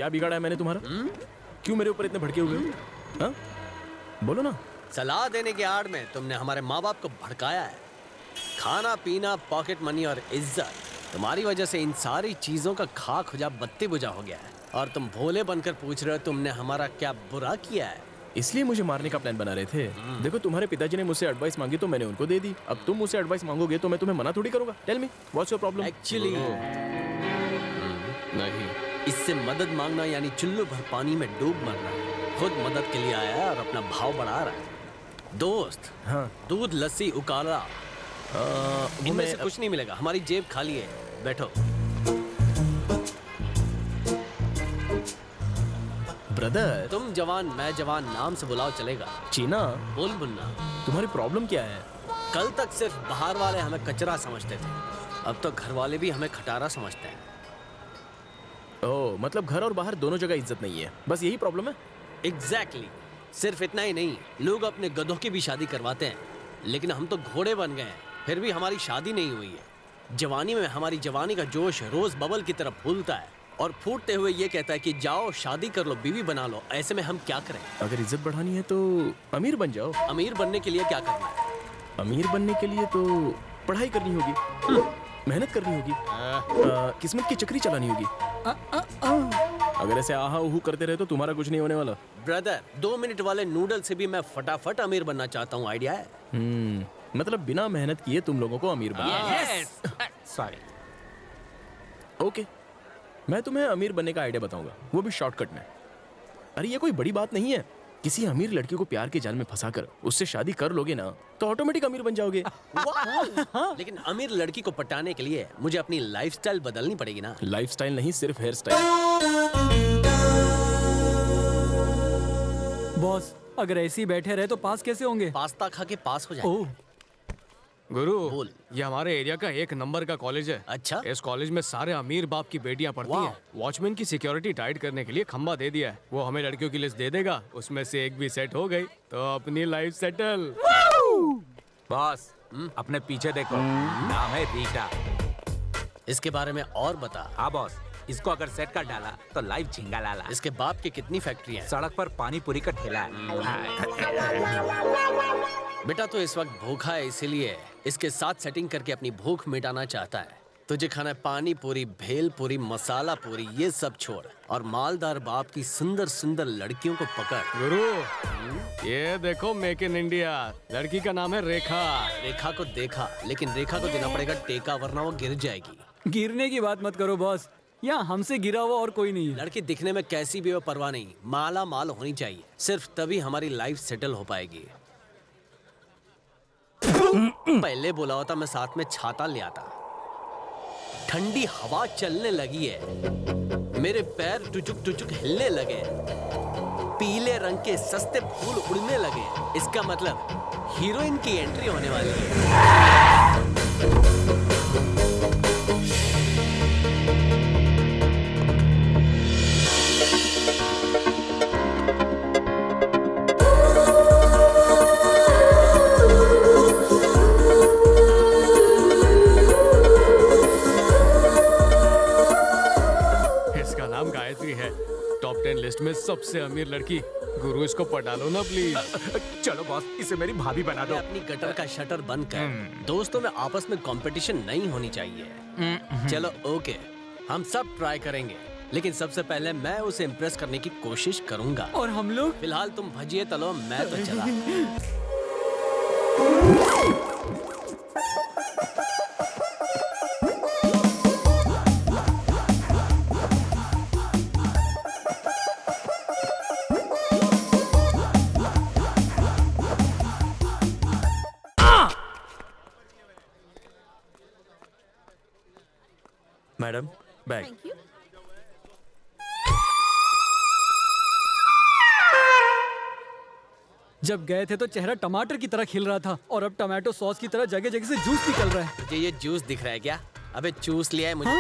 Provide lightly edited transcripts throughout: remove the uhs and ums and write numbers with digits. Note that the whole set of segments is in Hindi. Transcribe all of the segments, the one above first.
क्या बिगाड़ा है मैंने तुम्हारा? क्यों मेरे ऊपर इतने भड़के हुए हो? हाँ? बोलो ना। सलाह देने की आड़ में तुमने हमारे माँ बाप को भड़काया है। खाना पीना, पॉकेट मनी और इज्जत, तुम्हारी वजह से इन सारी चीजों का खाक खुजा बत्ती बुझा हो गया है। और तुम भोले बनकर पूछ रहे हो तुमने हमारा क्या बुरा किया है। इसलिए मुझे मारने का प्लान बना रहे थे। देखो, तुम्हारे पिताजी ने मुझसे एडवाइस मांगी तो मैंने उनको दे दी। अब तुम मुझसे एडवाइस मांगोगे तो मैं तुम्हें मना थोड़ी करूंगा। Tell me, what's your problem? Actually नहीं, इससे मदद मांगना यानी चुल्लू भर पानी में डूब मरना। खुद मदद के लिए आया है और अपना भाव बढ़ा रहा है। दोस्त, हाँ, दूध लस्सी उकाला, वो इनमें मैं से कुछ नहीं मिलेगा। हमारी जेब खाली है। बैठो। ब्रदर। तुम जवान मैं जवान, नाम से बुलाओ चलेगा। चीना, बोल मुन्ना, तुम्हारी प्रॉब्लम क्या है? कल तक सिर्फ बाहर वाले हमें कचरा समझते थे, अब तो घर वाले भी हमें खटारा समझते हैं। ओह, मतलब घर और बाहर दोनों जगह इज्जत नहीं है, बस यही प्रॉब्लम है? एग्जैक्टली। सिर्फ इतना ही नहीं, लोग अपने गधों की भी शादी करवाते हैं, लेकिन हम तो घोड़े बन गए हैं, फिर भी हमारी शादी नहीं हुई है। जवानी में हमारी जवानी का जोश रोज बबल की तरह फूलता है और फूटते हुए ये कहता है कि जाओ शादी कर लो, बीवी बना लो। ऐसे में हम क्या करें? अगर इज्जत बढ़ानी है तो अमीर बन जाओ। अमीर बनने के लिए क्या करना है? अमीर बनने के लिए तो पढ़ाई करनी होगी, मेहनत करनी होगी, किस्मत की चक्री चलानी होगी। अगर ऐसे आहा उहू करते रहे तो तुम्हारा कुछ नहीं होने वाला। ब्रदर, 2 मिनट वाले नूडल से भी मैं फटाफट अमीर बनना चाहता हूँ। आइडिया है? मतलब बिना मेहनत किए तुम लोगों को अमीर बनना। सॉरी। ओके, मैं तुम्हें अमीर बनने का आइडिया बताऊंगा, वो भी शॉर्टकट में। अरे ये कोई बड़ी बात नहीं है। किसी अमीर लड़की को प्यार के जाल में फंसाकर उससे शादी कर लोगे ना तो ऑटोमेटिक अमीर बन जाओगे। लेकिन अमीर लड़की को पटाने के लिए मुझे अपनी लाइफस्टाइल बदलनी पड़ेगी ना। लाइफस्टाइल नहीं, सिर्फ हेयर स्टाइल। बॉस, अगर ऐसे ही बैठे रहे तो पास कैसे होंगे? पास्ता खा के पास हो जाए। ओह, गुरु, बोल। ये हमारे एरिया का 1 नंबर का कॉलेज है। अच्छा। इस कॉलेज में सारे अमीर बाप की बेटियां पढ़ती वाह। हैं। वॉचमैन की सिक्योरिटी टाइट करने के लिए खंबा दे दिया है। वो हमें लड़कियों की लिस्ट दे देगा, उसमें से एक भी सेट हो गई तो अपनी लाइफ सेटल। बॉस, अपने पीछे देखो, नाम है रीटा। इसके बारे में और बता। हाँ बॉस, इसको अगर सेट कर डाला तो लाइफ झिंगा लाला। इसके बाप की कितनी फैक्ट्री है? सड़क पर पानी पूरी का ठेला है। बेटा तो इस वक्त भूखा है, इसीलिए इसके साथ सेटिंग करके अपनी भूख मिटाना चाहता है। तुझे खाना है पानी पूरी, भेल पूरी, मसाला पूरी, ये सब छोड़ और मालदार बाप की सुंदर सुंदर लड़कियों को पकड़। गुरु, ये देखो मेक इन इंडिया। लड़की का नाम है रेखा। रेखा को देखा, लेकिन रेखा को देना पड़ेगा टेका, वरना वो गिर जाएगी। गिरने की बात मत करो बॉस, यहाँ हमसे गिरा हुआ और कोई नहीं है। लड़की दिखने में कैसी भी हो परवाह नहीं, माला माल होनी चाहिए। सिर्फ तभी हमारी लाइफ सेटल हो पाएगी। पहले बोला होता मैं साथ में छाता ले आता। ठंडी हवा चलने लगी है, मेरे पैर टुचुक टुचुक हिलने लगे, पीले रंग के सस्ते फूल उड़ने लगे। इसका मतलब हीरोइन की एंट्री होने वाली है। इसका नाम गायत्री है, टॉप 10 लिस्ट में सबसे अमीर लड़की। गुरु, इसको पटा लो ना प्लीज। चलो बॉस, इसे मेरी भाभी बना दो। अपनी गटर का शटर बंद कर। दोस्तों में आपस में कंपटीशन नहीं होनी चाहिए। चलो ओके, हम सब ट्राई करेंगे, लेकिन सबसे पहले मैं उसे इम्प्रेस करने की कोशिश करूंगा। और हम लोग? फिलहाल तुम भजिए तलो, मैं तो चला। Madam, bag. Thank you. जब गए थे तो चेहरा टमाटर की तरह खिल रहा था और अब टमाटो सॉस की तरह जगह जगह से जूस निकल रहा है। तुझे ये जूस दिख रहा है क्या? अबे चूस लिया है मुझे।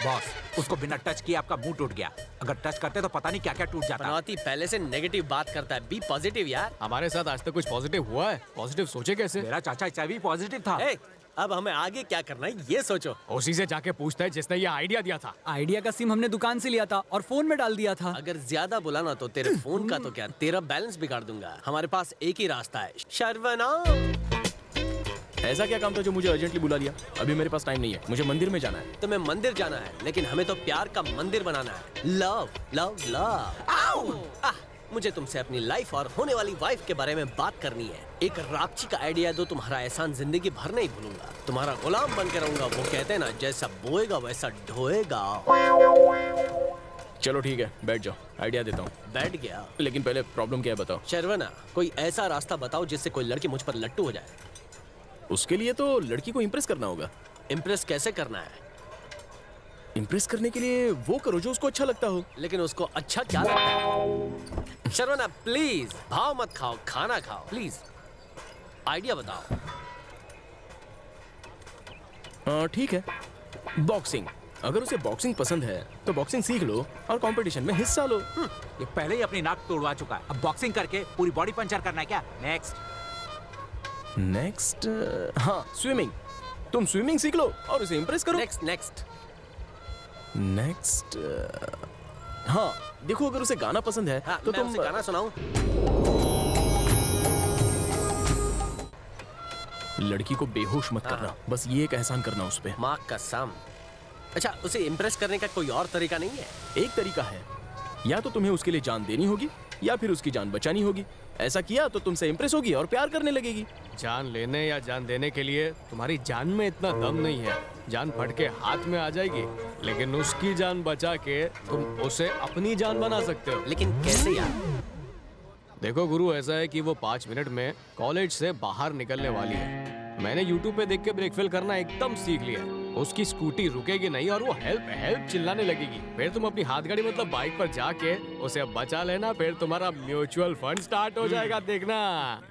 बॉस, उसको बिना टच किए आपका मुंह टूट गया। अगर टच करते तो पता नहीं क्या क्या टूट जाता। पनौती पहले से नेगेटिव बात करता है, बी पॉजिटिव यार। हमारे साथ आज तक कुछ पॉजिटिव हुआ है? पॉजिटिव सोचे कैसे? मेरा चाचा HIV पॉजिटिव था। ए, अब हमें आगे क्या करना है ये सोचो। उसी से जाके पूछता है जिसने ये आइडिया दिया था। आइडिया का सिम हमने दुकान से लिया था और फोन में डाल दिया था। अगर ज्यादा बोला ना तो तेरे फोन का तो क्या, तेरा बैलेंस बिगाड़ दूंगा। हमारे पास एक ही रास्ता है, शर्वनाम। ऐसा क्या काम था जो मुझे अर्जेंटली बुला लिया? अभी मेरे पास टाइम नहीं है, मुझे मंदिर में जाना है। तुम्हें मंदिर जाना है, लेकिन हमें तो प्यार का मंदिर बनाना है। Love love love. मुझे तुमसे अपनी लाइफ और होने वाली वाइफ के बारे में बात करनी है। एक राक्षी का आइडिया दो, तुम्हारा एहसान जिंदगी भर नहीं भूलूंगा। तुम्हारा गुलाम बन के रहूंगा। वो कहते हैं ना, जैसा बोएगा वैसा ढोएगा। चलो ठीक है, बैठ जाओ, आइडिया देता हूँ। बैठ गया। लेकिन पहले प्रॉब्लम क्या है बताओ। शर्वना, कोई ऐसा रास्ता बताओ जिससे कोई लड़की मुझ पर लट्टू हो जाए। उसके लिए तो लड़की को इम्प्रेस करना होगा। इम्प्रेस कैसे करना है? इम्प्रेस करने के लिए वो करो जो उसको अच्छा लगता हो। लेकिन उसको अच्छा क्या लगता है? शर्वना प्लीज, भाव मत खाओ, खाना खाओ प्लीज। आइडिया बताओ। ठीक है, बॉक्सिंग। अगर उसे बॉक्सिंग पसंद है तो बॉक्सिंग सीख लो और कंपटीशन में हिस्सा लो। ये पहले ही अपनी नाक तोड़वा चुका है, अब बॉक्सिंग करके पूरी बॉडी पंचर करना है क्या? नेक्स्ट हाँ, स्विमिंग। तुम स्विमिंग सीख लो और उसे इम्प्रेस करो। नेक्स्ट नेक्स्ट हाँ, देखो अगर उसे गाना पसंद है हाँ, तो मैं तुम उसे गाना सुनाऊं? लड़की को बेहोश मत करना, बस ये एक एहसान करना उस पे। माँ कसम। अच्छा, उसे इम्प्रेस करने का कोई और तरीका नहीं है? एक तरीका है, या तो तुम्हें उसके लिए जान देनी होगी या फिर उसकी जान बचानी होगी। ऐसा किया तो तुमसे इम्प्रेस होगी और प्यार करने लगेगी। जान लेने या जान देने के लिए तुम्हारी जान में इतना दम नहीं है। जान फट के हाथ में आ जाएगी, लेकिन उसकी जान बचा के तुम उसे अपनी जान बना सकते हो। लेकिन कैसे यार? देखो गुरु, ऐसा है कि वो 5 मिनट में कॉलेज से बाहर निकलने वाली है। मैंने YouTube पे देख के ब्रेक फेल करना एकदम सीख लिया है। उसकी स्कूटी रुकेगी नहीं और वो हेल्प हेल्प चिल्लाने लगेगी। फिर तुम अपनी हाथ गाड़ी मतलब बाइक पर जाके उसे बचा लेना, फिर तुम्हारा म्यूचुअल फंड स्टार्ट हो जाएगा, देखना।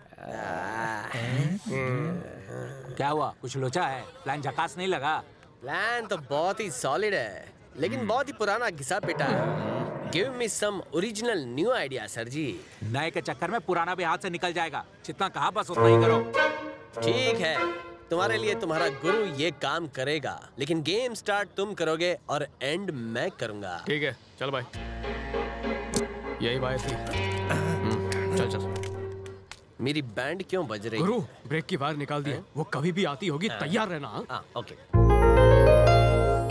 क्या हुआ, कुछ लोचा है? प्लान झकास नहीं लगा? प्लान तो बहुत ही सॉलिड है, लेकिन बहुत ही पुराना घिसा पिटा है। Give me some original new idea sir ji. नए के चक्कर में पुराना भी हाथ से निकल जाएगा। जितना कहा बस उतना ही करो। ठीक है, तुम्हारे लिए तुम्हारा गुरु ये काम करेगा, लेकिन गेम स्टार्ट तुम करोगे और एंड मैं करूंगा। ठीक है, चल भाई, यही बात थी। चल चल। मेरी बैंड क्यों बज रही गुरु, ब्रेक की वायर निकाल दी है, वो कभी भी आती होगी, तैयार रहना। हाँ? हाँ, okay.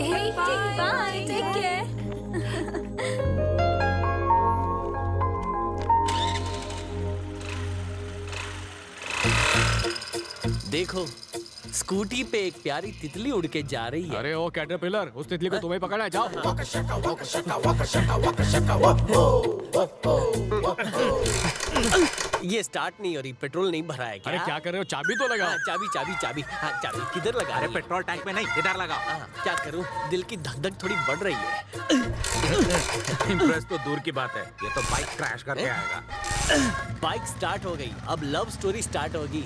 Hey, bye. Take care. देखो, स्कूटी पे एक प्यारी तितली उड़ के जा रही है। अरे ओ कैटरपिलर, उस तितली को तुम्हें पकड़ना है, जाओ। ये स्टार्ट नहीं हो रही, पेट्रोल नहीं भरा है क्या? अरे क्या कर रहे हो, चाबी तो लगाओ। हाँ, चाबी चाबी चाबी। हाँ, चाबी किधर लगा अरे रही है? पेट्रोल टैंक में नहीं, इधर लगाओ। हाँ, क्या करूं? दिल की धक धक थोड़ी बढ़ रही है। इम्प्रेस तो दूर की बात है, ये तो बाइक क्रैश करके आएगा। बाइक स्टार्ट हो गई, अब लव स्टोरी स्टार्ट होगी।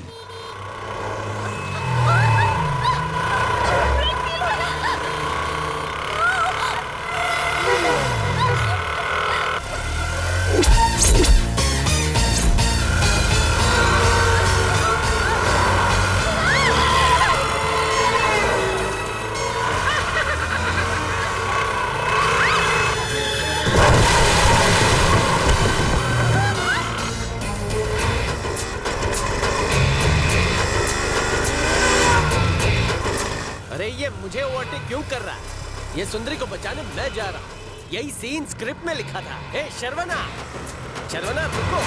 अरे ये मुझे ओवरटेक क्यों कर रहा है? ये सुंदरी को बचाने मैं जा रहा हूँ। यही सीन स्क्रिप्ट में लिखा था। हे शर्वना, शर्वना रुको।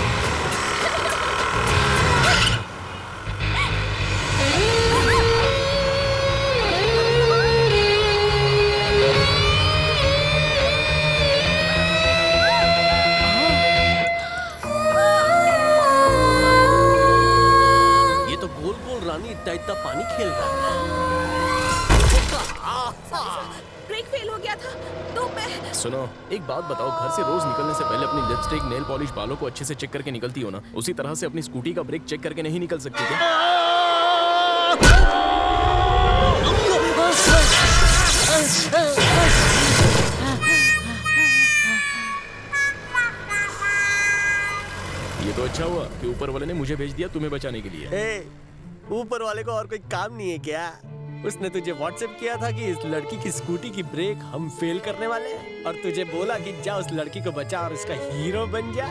ये तो गोल गोल रानी इतना इतना पानी खेल रहा है। ब्रेक फेल हो गया था तो मैं। सुनो, एक बात बताओ, घर से रोज निकलने से पहले अपनी लिपस्टिक, नेल पॉलिश, बालों को अच्छे से चेक करके निकलती हो ना? उसी तरह से अपनी स्कूटी का ब्रेक चेक करके नहीं निकल सकती क्या? ये तो अच्छा हुआ कि ऊपर वाले ने मुझे भेज दिया तुम्हें बचाने के लिए। ऊपर वाले को और कोई काम नहीं है क्या? उसने तुझे व्हाट्सएप किया था कि इस लड़की की स्कूटी की ब्रेक हम फेल करने वाले हैं और तुझे बोला कि जा उस लड़की को बचा और उसका हीरो बन जा।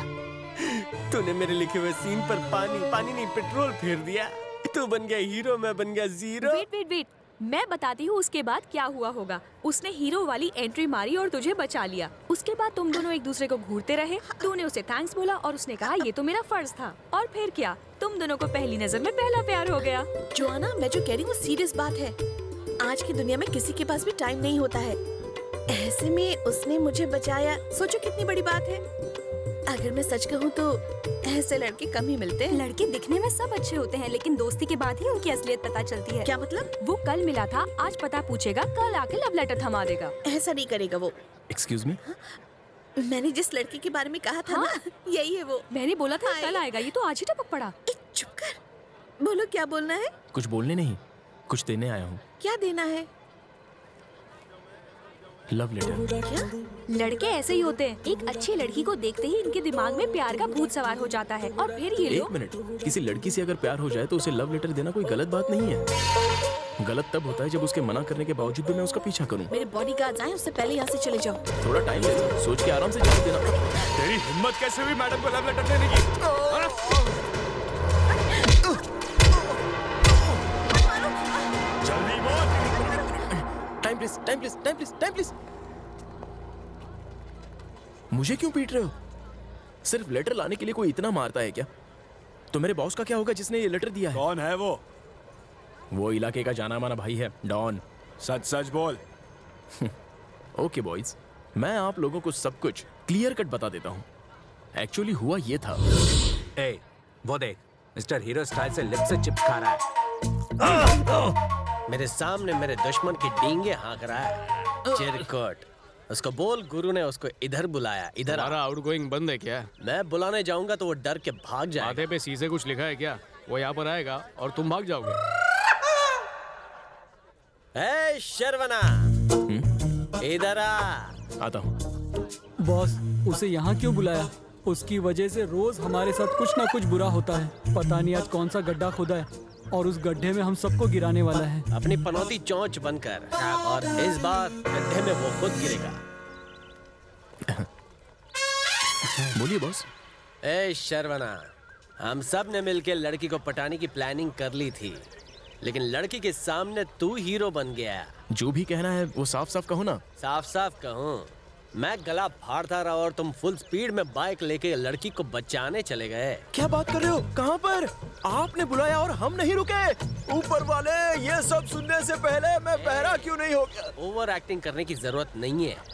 तूने मेरे लिखे हुए सीन पर पानी नहीं पेट्रोल फेर दिया। तू बन गया हीरो, मैं बन गया जीरो। वेट मैं बताती हूँ उसके बाद क्या हुआ होगा। उसने हीरो वाली एंट्री मारी और तुझे बचा लिया। उसके बाद तुम दोनों एक दूसरे को घूरते रहे। तूने उसे थैंक्स बोला और उसने कहा ये तो मेरा फर्ज था। और फिर क्या, तुम दोनों को पहली नजर में पहला प्यार हो गया। जोआना, मैं जो कह रही हूँ सीरियस बात है। आज की दुनिया में किसी के पास भी टाइम नहीं होता है। ऐसे में उसने मुझे बचाया, सोचो कितनी बड़ी बात है। अगर मैं सच कहूँ तो ऐसे लड़के कम ही मिलते हैं। लड़के दिखने में सब अच्छे होते हैं, लेकिन दोस्ती के बाद ही उनकी असलियत पता चलती है। क्या मतलब? वो कल मिला था, आज पता पूछेगा, कल आके लव लेटर थमा देगा। ऐसा नहीं करेगा वो। एक्सक्यूज मी, मैंने जिस लड़की के बारे में कहा था ना, यही है वो। मैंने बोला था कल आएगा, ये तो आज ही टपक पड़ा। चुप कर। बोलो क्या बोलना है? कुछ बोलने नहीं, कुछ देने आया हूँ। क्या देना है? Love letter. क्या? लड़के ऐसे ही होते हैं, एक अच्छी लड़की को देखते ही इनके दिमाग में प्यार का भूत सवार हो जाता है और फिर ये एक लोग। मिनट, किसी लड़की से अगर प्यार हो जाए तो उसे लव लेटर देना कोई गलत बात नहीं है। गलत तब होता है जब उसके मना करने के बावजूद भी मैं उसका पीछा करूं। मेरे बॉडीगार्ड्स आए, उससे पहले यहाँ से चले जाओ। थोड़ा टाइम ले, सोच के आराम से जवाब देना। तेरी हिम्मत कैसे हुई मैडम को लव लेटर देने की? जल्दी बोल। Time please. मुझे क्यों पीट रहे हो? सिर्फ लेटर लाने के लिए कोई इतना मारता है क्या? तो मेरे बॉस का क्या होगा जिसने ये लेटर दिया है? कौन है वो? वो इलाके का जाना माना भाई है, डॉन। सच सच बोल। ओके बॉयज, मैं आप लोगों को सब कुछ क्लियर कट बता देता हूँ। एक्चुअली हुआ ये था। ए, वो देख, मिस्टर हीरो स्टाइल से लिप से चिपका रहा है। मेरे सामने मेरे दुश्मन की डींगे हाँक रहा है। चिरकुट, उसको बोल गुरु ने उसको इधर बुलाया। इधर आ। हमारा आउटगोइंग बंद है क्या? मैं बुलाने जाऊंगा तो वो डर के भाग जाएगा। माथे पे सीधे कुछ लिखा है क्या? वो यहाँ पर आएगा और तुम भाग जाओगे। ए शर्वना, इधर आ। आता हूँ। बॉस, उसे यहाँ क्यों बुलाया? उसकी वजह से रोज हमारे साथ कुछ ना कुछ बुरा होता है। पता नहीं आज कौन सा गड्ढा खोदा है और उस गड्ढे में हम सबको गिराने वाला है। अपनी पनौती चोंच बनकर, और इस बार गड्ढे में वो खुद गिरेगा। बोलिए बॉस। ए शर्वना, हम सब ने मिलकर लड़की को पटाने की प्लानिंग कर ली थी, लेकिन लड़की के सामने तू हीरो बन गया। जो भी कहना है वो साफ साफ कहो ना। साफ साफ कहूँ, मैं गला फाड़ता रहा और तुम फुल स्पीड में बाइक लेके लड़की को बचाने चले गए। क्या बात कर रहे हो? कहाँ पर? आपने बुलाया और हम नहीं रुके? ऊपर वाले, ये सब सुनने से पहले मैं बहरा क्यों नहीं हो गया? ओवर एक्टिंग करने की जरूरत नहीं है।